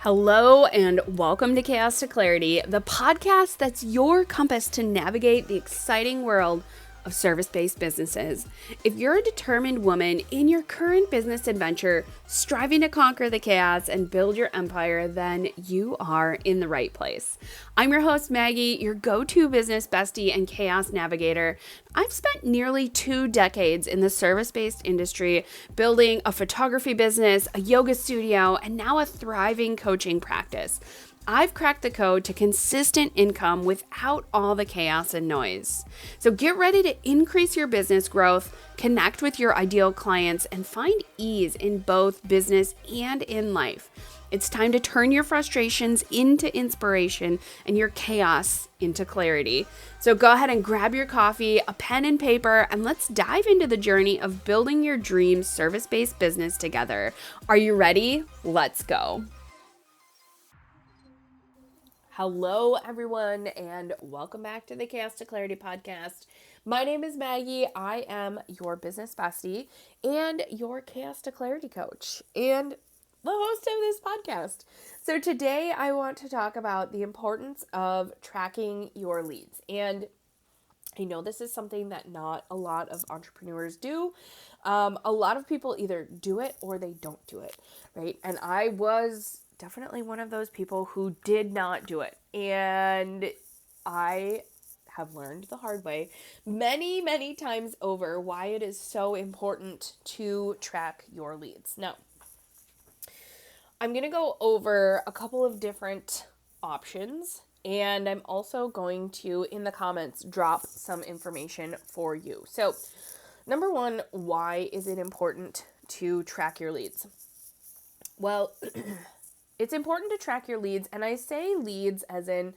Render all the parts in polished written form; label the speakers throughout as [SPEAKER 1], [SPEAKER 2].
[SPEAKER 1] Hello and welcome to Chaos to Clarity, the podcast that's your compass to navigate the exciting world of service-based businesses. If you're a determined woman in your current business adventure, striving to conquer the chaos and build your empire, then you are in the right place. I'm your host, Maggie, your go-to business bestie and chaos navigator. I've spent nearly 2 decades in the service-based industry, building a photography business, a yoga studio, and now a thriving coaching practice. I've cracked the code to consistent income without all the chaos and noise. So get ready to increase your business growth, connect with your ideal clients, and find ease in both business and in life. It's time to turn your frustrations into inspiration and your chaos into clarity. So go ahead and grab your coffee, a pen and paper, and let's dive into the journey of building your dream service-based business together. Are you ready? Let's go. Hello, everyone, and welcome back to the Chaos to Clarity podcast. My name is Maggie. I am your business bestie and your Chaos to Clarity coach and the host of this podcast. So today I want to talk about the importance of tracking your leads. And I know this is something that not a lot of entrepreneurs do. A lot of people either do it or they don't do it, right? And I was definitely one of those people who did not do it. And I have learned the hard way many, many times over why it is so important to track your leads. Now, I'm going to go over a couple of different options, and I'm also going to, in the comments, drop some information for you. So, number one, why is it important to track your leads? Well, it's important to track your leads, and I say leads as in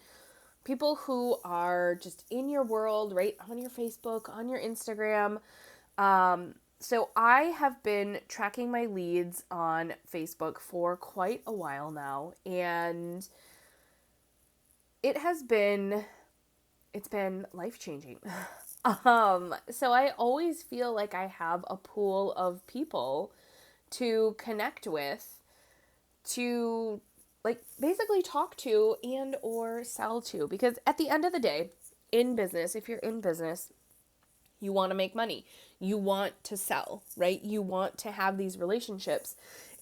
[SPEAKER 1] people who are just in your world, right? On your Facebook, on your Instagram. So I have been tracking my leads on Facebook for quite a while now, and it's been life-changing. So I always feel like I have a pool of people to connect with, to like basically talk to and or sell to, because at the end of the day, in business, if you're in business, you want to make money, you want to sell, right? You want to have these relationships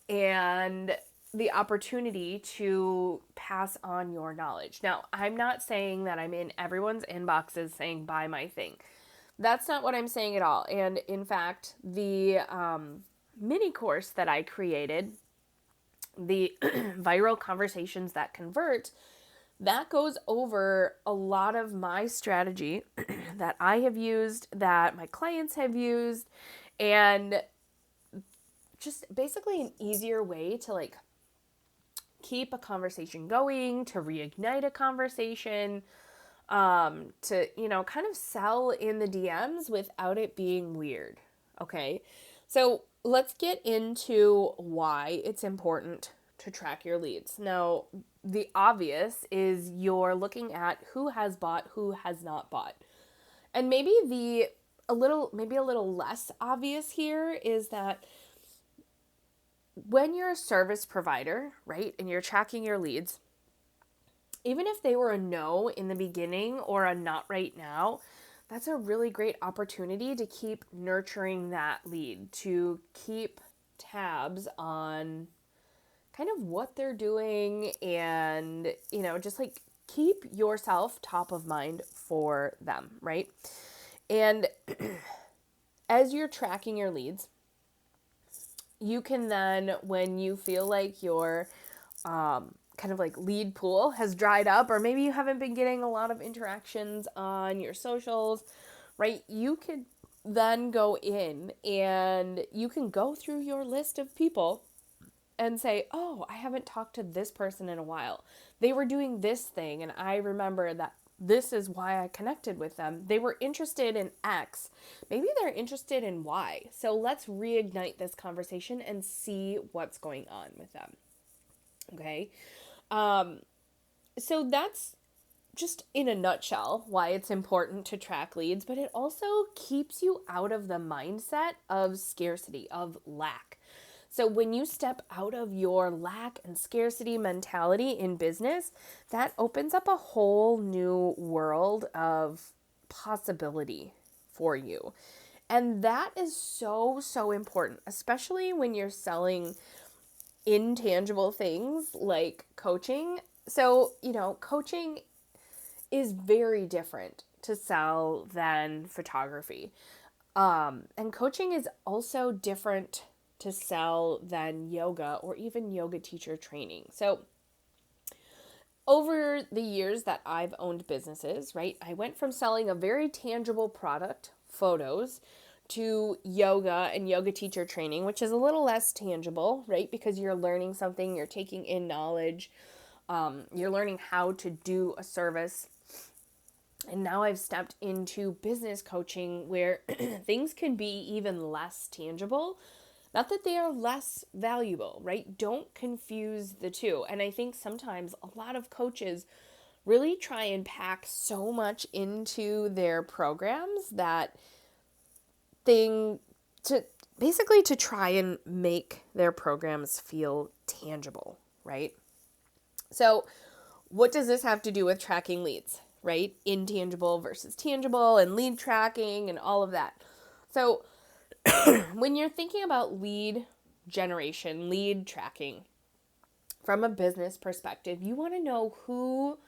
[SPEAKER 1] and the opportunity to pass on your knowledge. Now, I'm not saying that I'm in everyone's inboxes saying buy my thing. That's not what I'm saying at all. And in fact, the mini course that I created, the viral conversations that convert, that goes over a lot of my strategy that I have used, that my clients have used, and just basically an easier way to like keep a conversation going, to reignite a conversation, to, kind of sell in the DMs without it being weird. Okay. So let's get into why it's important to track your leads. Now, the obvious is you're looking at who has bought, who has not bought. And maybe a little less obvious here is that when you're a service provider, right, and you're tracking your leads, even if they were a no in the beginning or a not right now, that's a really great opportunity to keep nurturing that lead, to keep tabs on kind of what they're doing and, just like keep yourself top of mind for them, right? And as you're tracking your leads, you can then, when you feel like your kind of like lead pool has dried up, or maybe you haven't been getting a lot of interactions on your socials, right? You could then go in and you can go through your list of people and say, oh, I haven't talked to this person in a while. They were doing this thing, and I remember that this is why I connected with them. They were interested in X. Maybe they're interested in Y. So let's reignite this conversation and see what's going on with them. Okay? So that's just in a nutshell why it's important to track leads, but it also keeps you out of the mindset of scarcity, of lack. So when you step out of your lack and scarcity mentality in business, that opens up a whole new world of possibility for you. And that is so, so important, especially when you're selling intangible things like coaching. So, coaching is very different to sell than photography. And coaching is also different to sell than yoga or even yoga teacher training. So, over the years that I've owned businesses, right, I went from selling a very tangible product, photos, to yoga and yoga teacher training, which is a little less tangible, right, because you're learning something, you're taking in knowledge, you're learning how to do a service. And now I've stepped into business coaching where things can be even less tangible. Not that they are less valuable, right? Don't confuse the two. And I think sometimes a lot of coaches really try and pack so much into their programs that thing to basically to try and make their programs feel tangible, right? So, what does this have to do with tracking leads, right? Intangible versus tangible and lead tracking and all of that. So, when you're thinking about lead generation, lead tracking, from a business perspective, you want to know who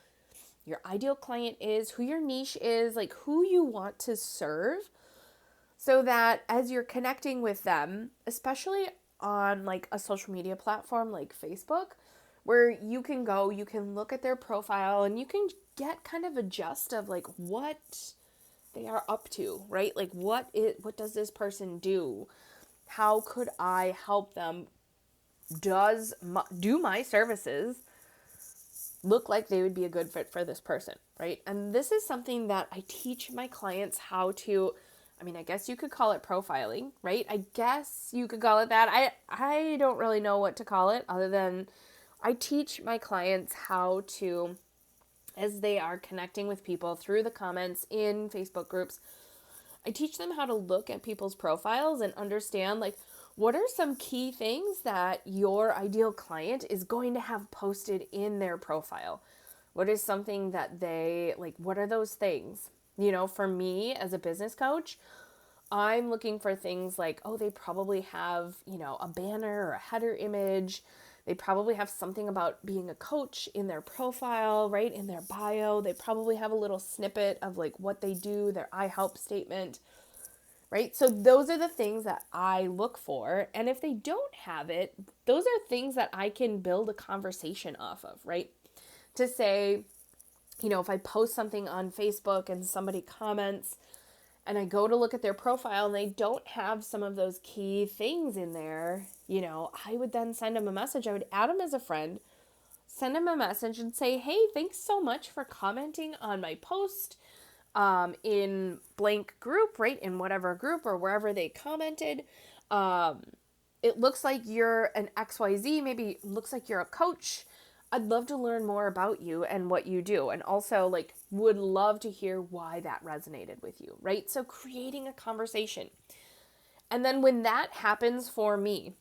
[SPEAKER 1] your ideal client is, who your niche is, like who you want to serve, so that as you're connecting with them, especially on like a social media platform like Facebook, where you can look at their profile and you can get kind of a gist of like what they are up to, right? Like what does this person do? How could I help them? Do my services look like they would be a good fit for this person, right? And this is something that I teach my clients how to, I guess you could call it profiling, right? I guess you could call it that. I don't really know what to call it other than I teach my clients how to, as they are connecting with people through the comments in Facebook groups, I teach them how to look at people's profiles and understand like what are some key things that your ideal client is going to have posted in their profile? What is something that they like, what are those things? For me as a business coach, I'm looking for things like, oh, they probably have, a banner or a header image. They probably have something about being a coach in their profile, right? In their bio. They probably have a little snippet of like what they do, their I help statement, right? So those are the things that I look for. And if they don't have it, those are things that I can build a conversation off of, right? To say, if I post something on Facebook and somebody comments and I go to look at their profile and they don't have some of those key things in there, I would then send them a message. I would add them as a friend, send them a message and say, hey, thanks so much for commenting on my post in blank group, right? In whatever group or wherever they commented. It looks like you're an XYZ, maybe it looks like you're a coach. I'd love to learn more about you and what you do. And also like would love to hear why that resonated with you, right? So creating a conversation. And then when that happens for me,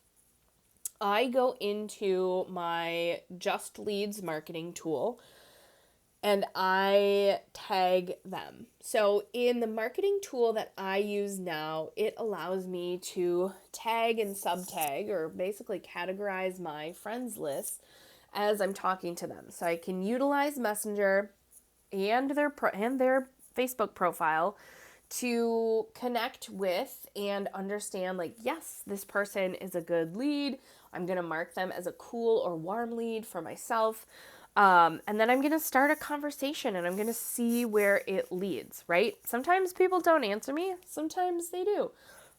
[SPEAKER 1] I go into my Just Leads marketing tool and I tag them. So in the marketing tool that I use now, it allows me to tag and sub-tag or basically categorize my friends list as I'm talking to them. So I can utilize Messenger and their Facebook profile to connect with and understand like, yes, this person is a good lead. I'm going to mark them as a cool or warm lead for myself. And then I'm going to start a conversation and I'm going to see where it leads, right? Sometimes people don't answer me. Sometimes they do.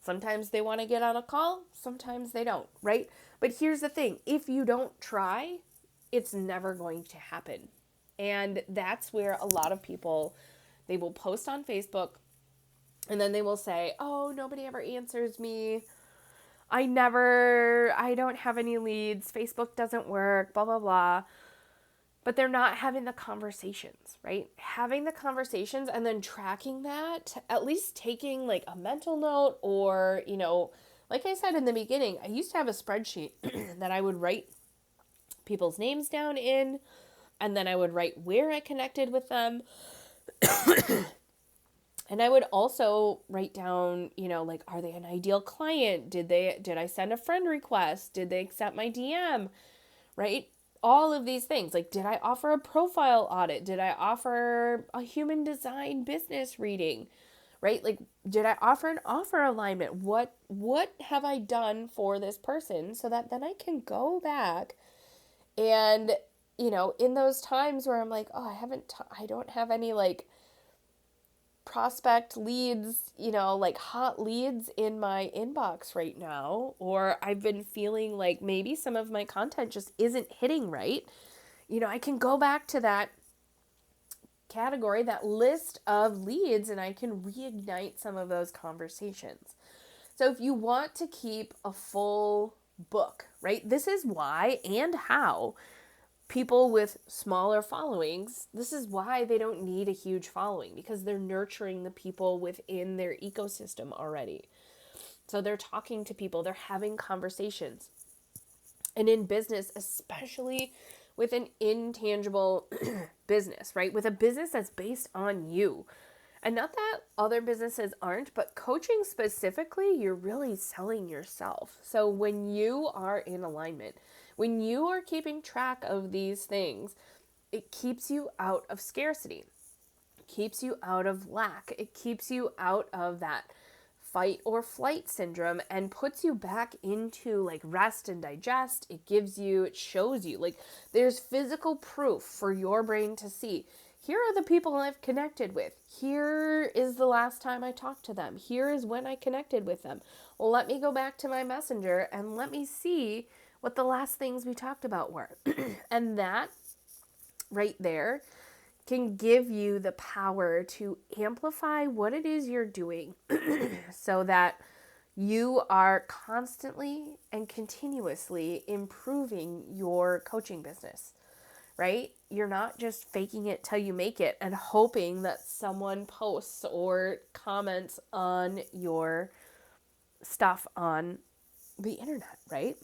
[SPEAKER 1] Sometimes they want to get on a call. Sometimes they don't, right? But here's the thing. If you don't try, it's never going to happen. And that's where a lot of people, they will post on Facebook and then they will say, oh, nobody ever answers me. I don't have any leads. Facebook doesn't work, blah, blah, blah. But they're not having the conversations, right? Having the conversations and then tracking that, at least taking like a mental note or, Like I said in the beginning, I used to have a spreadsheet that I would write people's names down in, and then I would write where I connected with them. And I would also write down, like, are they an ideal client? Did I send a friend request? Did they accept my DM? Right? All of these things. Like, did I offer a profile audit? Did I offer a human design business reading? Right? Like, did I offer an offer alignment? What have I done for this person so that then I can go back and, in those times where I'm like, oh, I don't have any like prospect leads, like hot leads in my inbox right now, or I've been feeling like maybe some of my content just isn't hitting right, I can go back to that category, that list of leads, and I can reignite some of those conversations. So if you want to keep a full book, right, this is why and how people with smaller followings, this is why they don't need a huge following, because they're nurturing the people within their ecosystem already. So they're talking to people, they're having conversations. And in business, especially with an intangible business, right? With a business that's based on you. And not that other businesses aren't, but coaching specifically, you're really selling yourself. So when you are in alignment, when you are keeping track of these things, it keeps you out of scarcity. It keeps you out of lack. It keeps you out of that fight or flight syndrome and puts you back into like rest and digest. It shows you, like, there's physical proof for your brain to see. Here are the people I've connected with. Here is the last time I talked to them. Here is when I connected with them. Well, let me go back to my messenger and let me see what the last things we talked about were. And that right there can give you the power to amplify what it is you're doing so that you are constantly and continuously improving your coaching business, right? You're not just faking it till you make it and hoping that someone posts or comments on your stuff on the internet, right?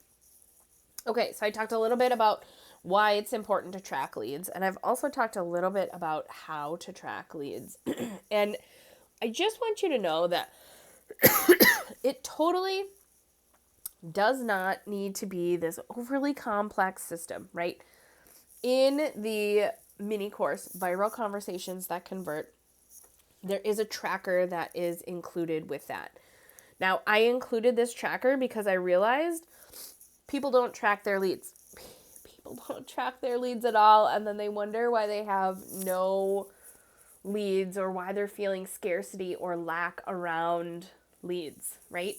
[SPEAKER 1] Okay, so I talked a little bit about why it's important to track leads, and I've also talked a little bit about how to track leads. And I just want you to know that it totally does not need to be this overly complex system, right? In the mini course, Viral Conversations That Convert, there is a tracker that is included with that. Now, I included this tracker because I realized people don't track their leads. People don't track their leads at all, and then they wonder why they have no leads or why they're feeling scarcity or lack around leads, right?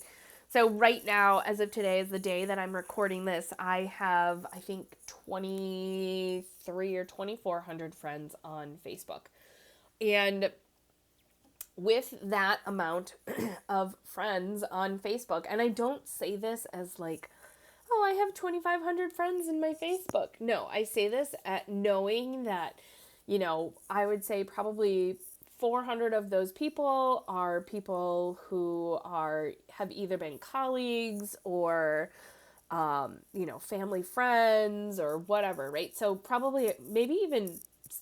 [SPEAKER 1] So right now, as of today, is the day that I'm recording this, I have, I think, 23 or 2,400 friends on Facebook. And with that amount of friends on Facebook, and I don't say this as like, oh, I have 2,500 friends in my Facebook. No, I say this at knowing that, I would say probably 400 of those people are people who have either been colleagues or, family friends or whatever, right? So probably maybe even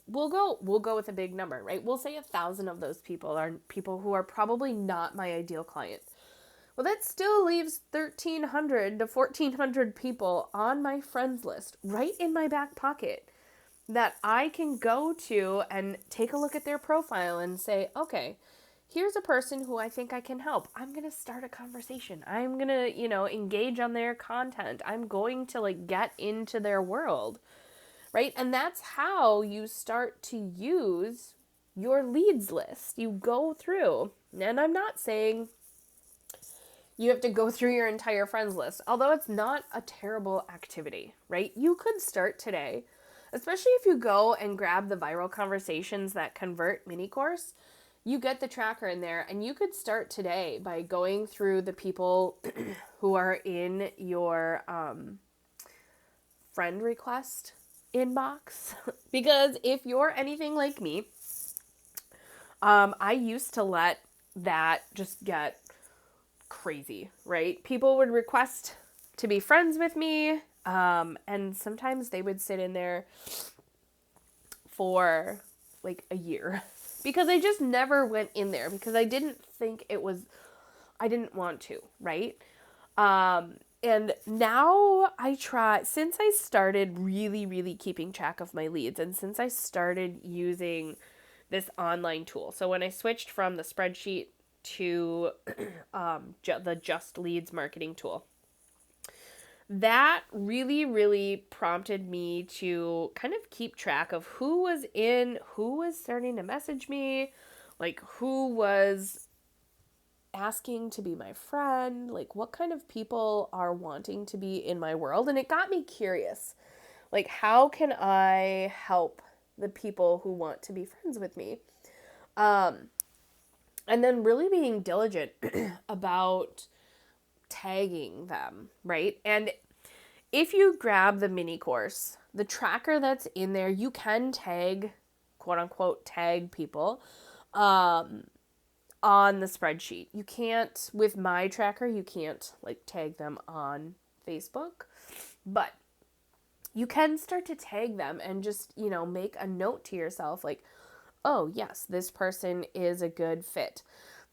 [SPEAKER 1] we'll go with a big number, right? We'll say 1,000 of those people are people who are probably not my ideal client. Well, that still leaves 1,300 to 1,400 people on my friends list right in my back pocket that I can go to and take a look at their profile and say, okay, here's a person who I think I can help. I'm going to start a conversation. I'm going to, engage on their content. I'm going to get into their world, right? And that's how you start to use your leads list. You go through, and I'm not saying you have to go through your entire friends list, although it's not a terrible activity, right? You could start today, especially if you go and grab the Viral Conversations That Convert mini course. You get the tracker in there, and you could start today by going through the people who are in your friend request inbox. Because if you're anything like me, I used to let that just get crazy, right? People would request to be friends with me, and sometimes they would sit in there for like a year because I just never went in there because I didn't think I didn't want to, right? And now I try, since I started really, really keeping track of my leads and since I started using this online tool. So when I switched from the spreadsheet to the Just Leads marketing tool, that really, really prompted me to kind of keep track of who was starting to message me, like who was asking to be my friend, like what kind of people are wanting to be in my world. And it got me curious, like how can I help the people who want to be friends with me? And then really being diligent about tagging them, right? And if you grab the mini course, the tracker that's in there, you can tag, quote unquote, tag people on the spreadsheet. You can't, with my tracker, you can't like tag them on Facebook, but you can start to tag them and just, make a note to yourself like, oh, yes, this person is a good fit.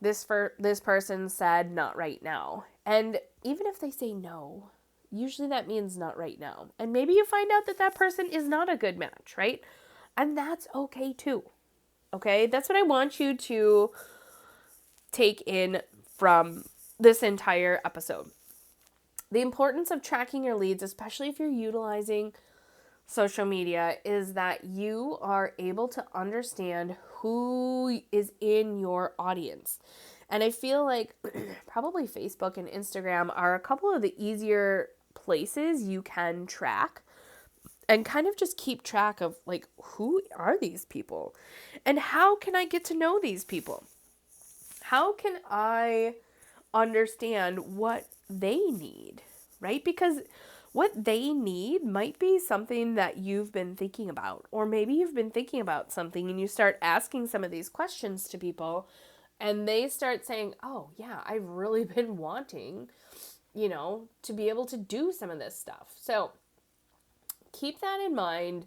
[SPEAKER 1] This person said not right now. And even if they say no, usually that means not right now. And maybe you find out that that person is not a good match, right? And that's okay too. Okay? That's what I want you to take in from this entire episode. The importance of tracking your leads, especially if you're utilizing social media, is that you are able to understand who is in your audience. And I feel like probably Facebook and Instagram are a couple of the easier places you can track and kind of just keep track of like, who are these people and how can I get to know these people? How can I understand what they need, right? Because what they need might be something that you've been thinking about, or maybe you've been thinking about something and you start asking some of these questions to people and they start saying, oh yeah, I've really been wanting, to be able to do some of this stuff. So keep that in mind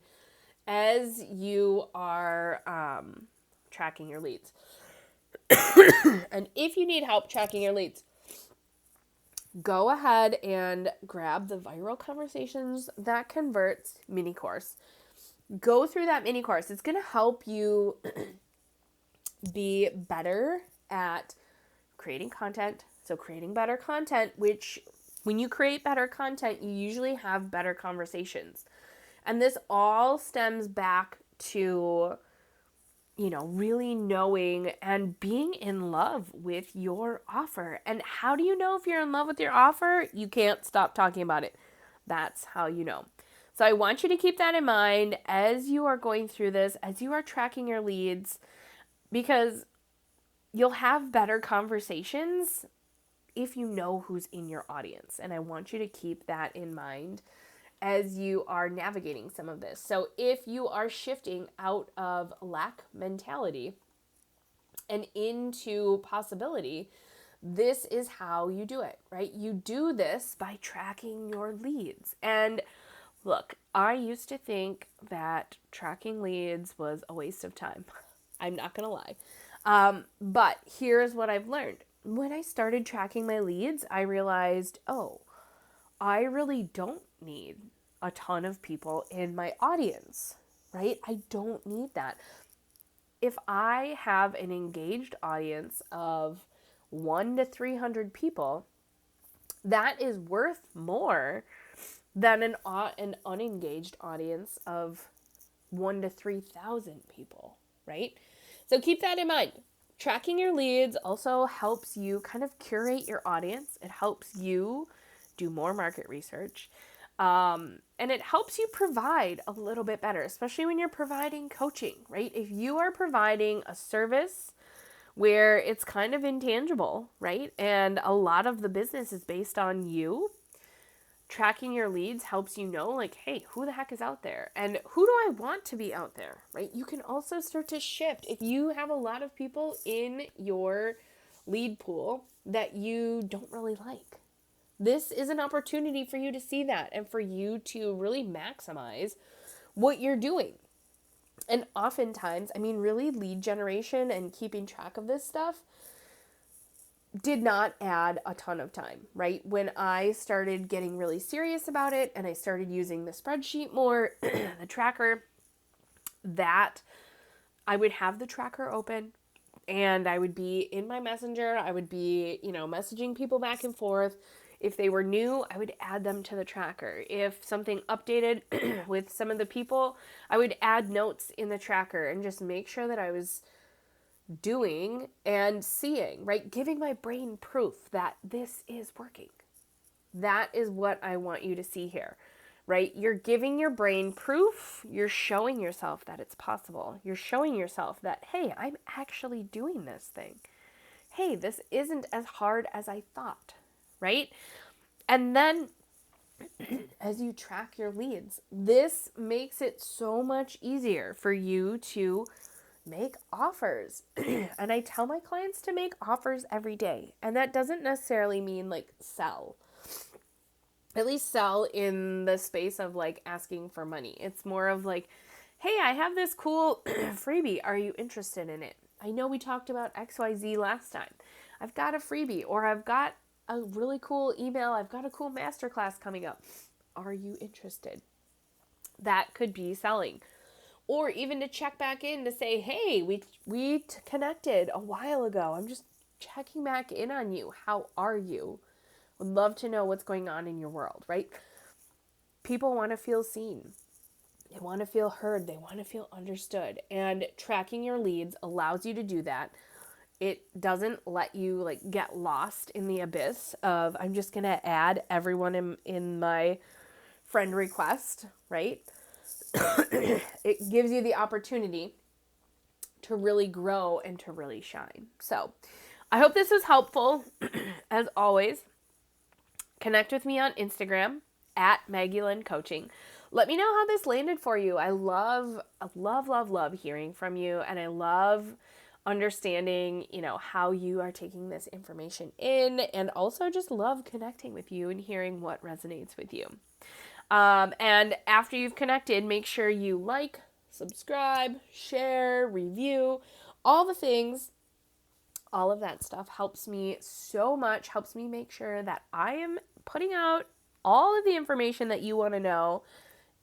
[SPEAKER 1] as you are tracking your leads. And if you need help tracking your leads, go ahead and grab the Viral Conversations That Converts mini course. Go through that mini course. It's going to help you be better at creating content. So creating better content, which when you create better content, you usually have better conversations. And this all stems back to, really knowing and being in love with your offer. And how do you know if you're in love with your offer? You can't stop talking about it. That's how you know. So I want you to keep that in mind as you are going through this, as you are tracking your leads, because you'll have better conversations if you know who's in your audience. And I want you to keep that in mind as you are navigating some of this. So if you are shifting out of lack mentality and into possibility, this is how you do it, right? You do this by tracking your leads. And look, I used to think that tracking leads was a waste of time. I'm not going to lie. But here's what I've learned. When I started tracking my leads, I realized, oh, I really don't need a ton of people in my audience, right? I don't need that. If I have an engaged audience of 1 to 300 people, that is worth more than an unengaged audience of 1 to 3,000 people, right? So keep that in mind. Tracking your leads also helps you kind of curate your audience. It helps you do more market research. And it helps you provide a little bit better, especially when you're providing coaching, right? If you are providing a service where it's kind of intangible, right? And a lot of the business is based on you, tracking your leads helps you know, like, hey, who the heck is out there? And who do I want to be out there, right? You can also start to shift. If you have a lot of people in your lead pool that you don't really like. This is an opportunity for you to see that and for you to really maximize what you're doing. And oftentimes, I mean, really, lead generation and keeping track of this stuff did not add a ton of time, right? When I started getting really serious about it and I started using the spreadsheet more, the tracker, that I would have the tracker open and I would be in my messenger. I would be, messaging people back and forth. If they were new, I would add them to the tracker. If something updated with some of the people, I would add notes in the tracker and just make sure that I was doing and seeing, right? Giving my brain proof that this is working. That is what I want you to see here, right? You're giving your brain proof. You're showing yourself that it's possible. You're showing yourself that, hey, I'm actually doing this thing. Hey, this isn't as hard as I thought, right? And then as you track your leads, this makes it so much easier for you to make offers. And I tell my clients to make offers every day. And that doesn't necessarily mean like sell. At least sell in the space of like asking for money. It's more of like, hey, I have this cool freebie. Are you interested in it? I know we talked about XYZ last time. I've got a freebie, or I've got a really cool email. I've got a cool masterclass coming up. Are you interested? That could be selling. Or even to check back in to say, hey, we connected a while ago. I'm just checking back in on you. How are you? Would love to know what's going on in your world, right? People want to feel seen. They want to feel heard. They want to feel understood. And tracking your leads allows you to do that. It doesn't let you like get lost in the abyss of I'm just going to add everyone in my friend request, right? It gives you the opportunity to really grow and to really shine. So I hope this was helpful. As always, connect with me on Instagram at Maggie Lynn Coaching. Let me know how this landed for you. I love hearing from you, and I love understanding, how you are taking this information in, and also just love connecting with you and hearing what resonates with you. And after you've connected, make sure you like, subscribe, share, review, all the things. All of that stuff helps me so much, helps me make sure that I am putting out all of the information that you want to know,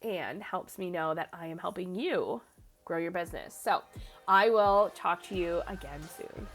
[SPEAKER 1] and helps me know that I am helping you grow your business. So I will talk to you again soon.